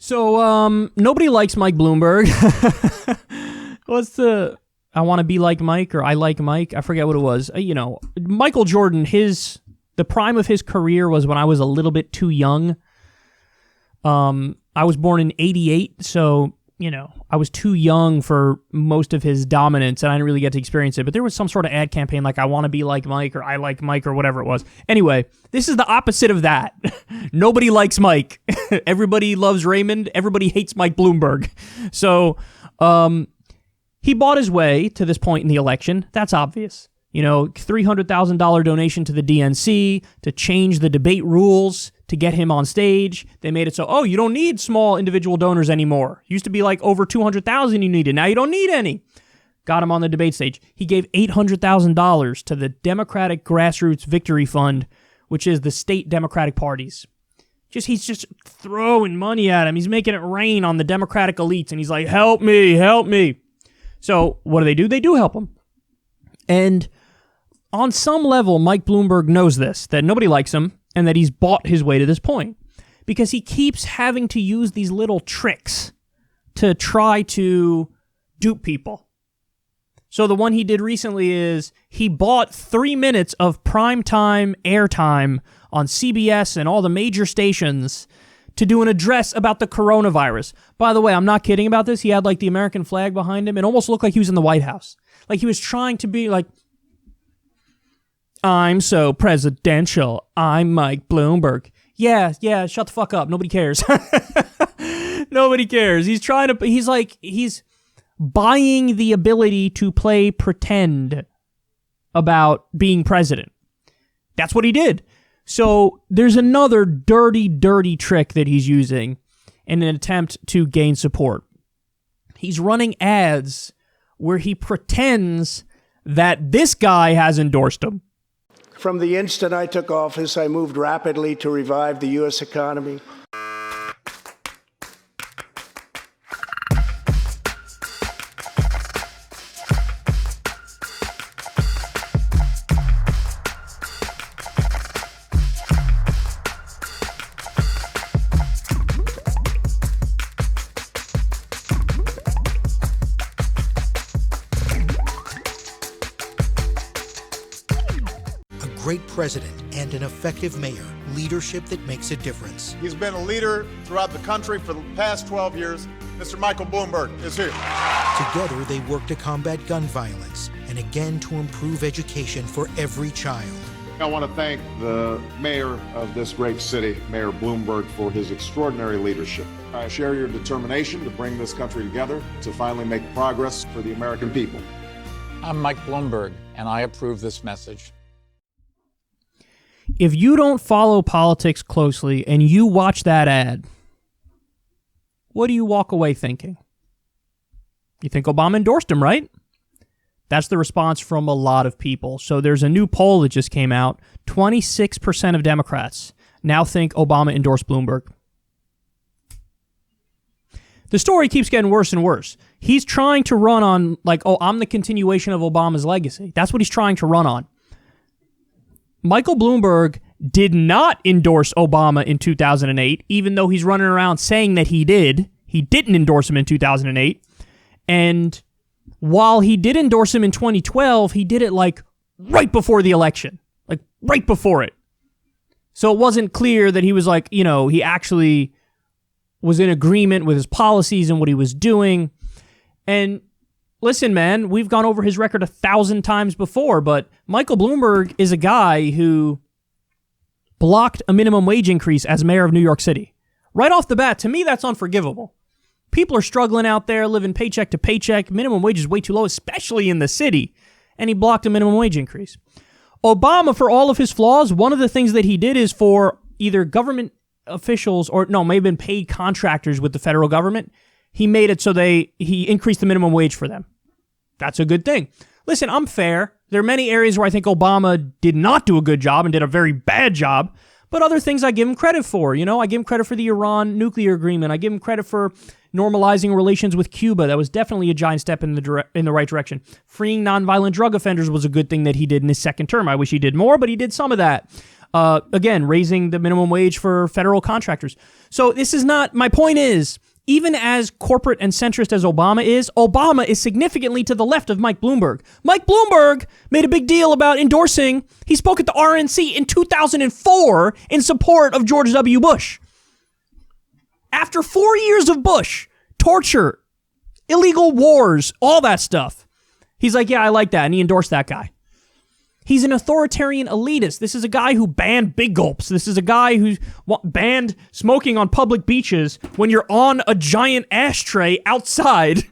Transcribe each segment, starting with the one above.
So, nobody likes Mike Bloomberg. I want to be like Mike, or I like Mike. I forget what it was. Michael Jordan, the prime of his career was when I was a little bit too young. I was born in 88, so, I was too young for most of his dominance, and I didn't really get to experience it. But there was some sort of ad campaign like, I want to be like Mike, or I like Mike, or whatever it was. Anyway, this is the opposite of that. Nobody likes Mike. Everybody loves Raymond. Everybody hates Mike Bloomberg. So, he bought his way to this point in the election. That's obvious. $300,000 donation to the DNC to change the debate rules to get him on stage. They made it so, you don't need small individual donors anymore. Used to be like over 200,000 you needed. Now you don't need any. Got him on the debate stage. He gave $800,000 to the Democratic Grassroots Victory Fund, which is the state Democratic parties. He's just throwing money at him. He's making it rain on the Democratic elites, and he's like, help me, help me. So what do? They do help him. And on some level, Mike Bloomberg knows this, that nobody likes him, and that he's bought his way to this point. Because he keeps having to use these little tricks to try to dupe people. So the one he did recently is he bought 3 minutes of primetime airtime on CBS and all the major stations to do an address about the coronavirus. By the way, I'm not kidding about this. He had like the American flag behind him. It almost looked like he was in the White House. Like he was trying to be like, I'm so presidential. I'm Mike Bloomberg. Yeah, shut the fuck up. Nobody cares. Nobody cares. He's buying the ability to play pretend about being president. That's what he did. So there's another dirty, dirty trick that he's using in an attempt to gain support. He's running ads where he pretends that this guy has endorsed him. From the instant I took office, I moved rapidly to revive the U.S. economy. Great president and an effective mayor, leadership that makes a difference. He's been a leader throughout the country for the past 12 years. Mr. Michael Bloomberg is here. Together, they work to combat gun violence and again to improve education for every child. I want to thank the mayor of this great city, Mayor Bloomberg, for his extraordinary leadership. I share your determination to bring this country together to finally make progress for the American people. I'm Mike Bloomberg, and I approve this message. If you don't follow politics closely and you watch that ad, what do you walk away thinking? You think Obama endorsed him, right? That's the response from a lot of people. So there's a new poll that just came out. 26% of Democrats now think Obama endorsed Bloomberg. The story keeps getting worse and worse. He's trying to run on, I'm the continuation of Obama's legacy. That's what he's trying to run on. Michael Bloomberg did not endorse Obama in 2008, even though he's running around saying that he did. He didn't endorse him in 2008. And while he did endorse him in 2012, he did it right before the election, right before it. So it wasn't clear that he was he actually was in agreement with his policies and what he was doing. And listen, man, we've gone over his record 1,000 times before, but Michael Bloomberg is a guy who blocked a minimum wage increase as mayor of New York City. Right off the bat, to me, that's unforgivable. People are struggling out there, living paycheck to paycheck. Minimum wage is way too low, especially in the city. And he blocked a minimum wage increase. Obama, for all of his flaws, one of the things that he did is for either government officials may have been paid contractors with the federal government, he made it so he increased the minimum wage for them. That's a good thing. Listen, I'm fair. There are many areas where I think Obama did not do a good job and did a very bad job, but other things I give him credit for. I give him credit for the Iran nuclear agreement. I give him credit for normalizing relations with Cuba. That was definitely a giant step in the right direction. Freeing nonviolent drug offenders was a good thing that he did in his second term. I wish he did more, but he did some of that. Again, raising the minimum wage for federal contractors. So this is not, my point is, even as corporate and centrist as Obama is significantly to the left of Mike Bloomberg. Mike Bloomberg made a big deal about endorsing, he spoke at the RNC in 2004 in support of George W. Bush. After 4 years of Bush, torture, illegal wars, all that stuff, he's like, yeah, I like that, and he endorsed that guy. He's an authoritarian elitist. This is a guy who banned big gulps. This is a guy who banned smoking on public beaches when you're on a giant ashtray outside.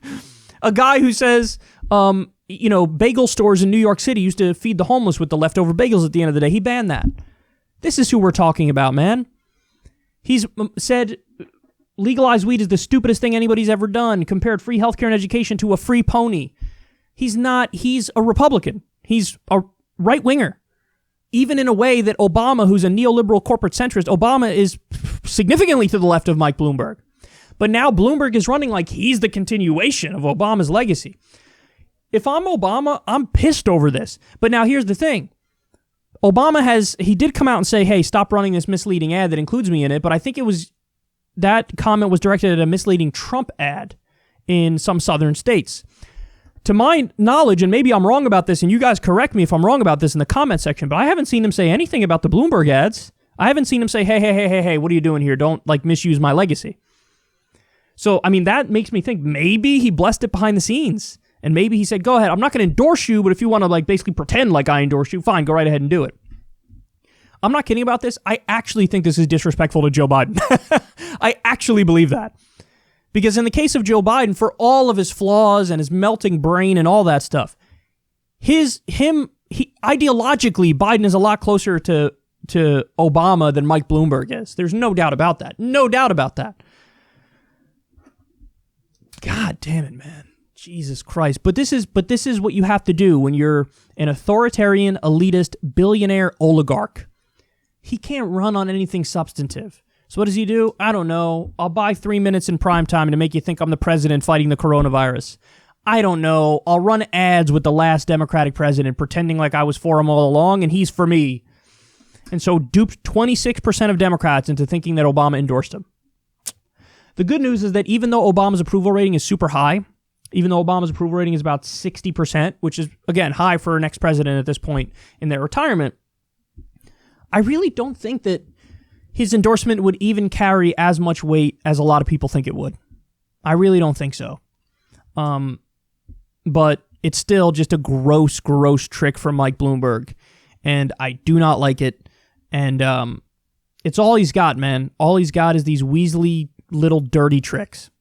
A guy who says, bagel stores in New York City used to feed the homeless with the leftover bagels at the end of the day. He banned that. This is who we're talking about, man. He's said legalized weed is the stupidest thing anybody's ever done, compared free healthcare and education to a free pony. He's a Republican. He's a right-winger. Even in a way that Obama, who's a neoliberal corporate centrist, Obama is significantly to the left of Mike Bloomberg. But now Bloomberg is running like he's the continuation of Obama's legacy. If I'm Obama, I'm pissed over this. But now here's the thing. He did come out and say, hey, stop running this misleading ad that includes me in it, but I think that comment was directed at a misleading Trump ad in some southern states. To my knowledge, and maybe I'm wrong about this, and you guys correct me if I'm wrong about this in the comment section, but I haven't seen him say anything about the Bloomberg ads. I haven't seen him say, hey, what are you doing here? Don't misuse my legacy. So, that makes me think maybe he blessed it behind the scenes. And maybe he said, go ahead, I'm not going to endorse you, but if you want to basically pretend like I endorse you, fine, go right ahead and do it. I'm not kidding about this. I actually think this is disrespectful to Joe Biden. I actually believe that. Because in the case of Joe Biden, for all of his flaws and his melting brain and all that stuff, ideologically, Biden is a lot closer to Obama than Mike Bloomberg is. There's no doubt about that. No doubt about that. God damn it, man. Jesus Christ. But this is what you have to do when you're an authoritarian, elitist, billionaire oligarch. He can't run on anything substantive. So what does he do? I don't know. I'll buy 3 minutes in prime time to make you think I'm the president fighting the coronavirus. I don't know. I'll run ads with the last Democratic president, pretending like I was for him all along, and he's for me. And so duped 26% of Democrats into thinking that Obama endorsed him. The good news is that even though Obama's approval rating is super high, even though Obama's approval rating is about 60%, which is, again, high for an ex-president at this point in their retirement, I really don't think that his endorsement would even carry as much weight as a lot of people think it would. I really don't think so. But it's still just a gross, gross trick from Mike Bloomberg. And I do not like it. And it's all he's got, man. All he's got is these weaselly little dirty tricks.